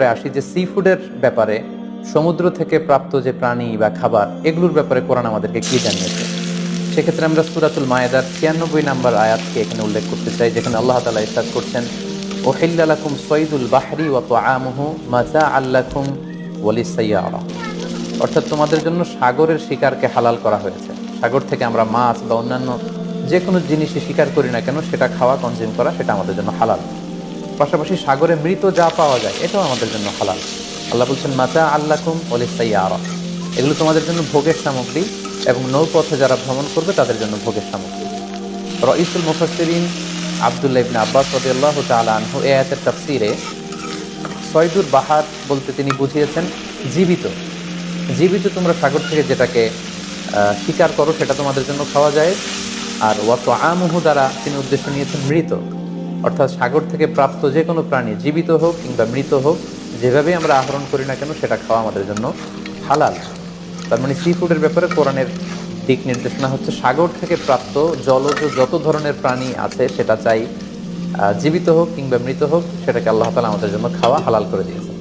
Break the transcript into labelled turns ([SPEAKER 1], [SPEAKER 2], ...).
[SPEAKER 1] আসি যে সি ফুডের ব্যাপারে, সমুদ্র থেকে প্রাপ্ত যে প্রাণী বা খাবার এগুলোর ব্যাপারে কোরআন আমাদেরকে কি জানিয়েছে। সেক্ষেত্রে আমরা সূরাতুল মায়েদার 96 নম্বর আয়াতকে এখানে উল্লেখ করতে চাই, যেখানে আল্লাহ তাআলা ইরশাদ করছেন, উহিল্লা লাকুম সাইদুল বাহরি ওয়া তাআমুহু মাতাআল লাকুম ওয়া লিস-সাইয়ারা। অর্থাৎ তোমাদের জন্য সাগরের শিকারকে হালাল করা হয়েছে। সাগর থেকে আমরা মাছ বা অন্যান্য যে কোনো জিনিসই শিকার করি না কেন, সেটা খাওয়া, কনজিউম করা, সেটা আমাদের জন্য হালাল। পাশাপাশি সাগরে মৃত যা পাওয়া যায় এটাও আমাদের জন্য হালাল। আল্লাহ বলছেন মাতাআল লাকুম ওয়া লিস-সাইয়ারা, এগুলো তোমাদের জন্য ভোগের সামগ্রী এবং নৌপথে যারা ভ্রমণ করবে তাদের জন্য ভোগের সামগ্রী। রাইসুল মুফাসসিরিন আব্দুল্লাহ ইবনে আব্বাস রাদিয়াল্লাহু তাআলা আনহু এই আয়াতের তাফসীরে সয়দুল বাহার বলতে তিনি বুঝিয়েছেন জীবিত। জীবিত তোমরা সাগর থেকে যেটাকে শিকার করো সেটা তোমাদের জন্য খাওয়া যায়। আর ওয়া তাআমুহু দ্বারা তিনি উদ্দেশ্য নিয়েছেন মৃত, অর্থাৎ সাগর থেকে প্রাপ্ত যে কোনো প্রাণী জীবিত হোক কিংবা মৃত হোক, যেভাবেই আমরা আহরণ করি না কেন সেটা খাওয়া আমাদের জন্য হালাল। তার মানে সি ফুডের ব্যাপারে কোরআনের দিক নির্দেশনা হচ্ছে সাগর থেকে প্রাপ্ত জলজ যত ধরনের প্রাণী আছে সেটা চাই জীবিত হোক কিংবা মৃত হোক, সেটাকে আল্লাহ তাআলা আমাদের জন্য খাওয়া হালাল করে দিয়েছেন।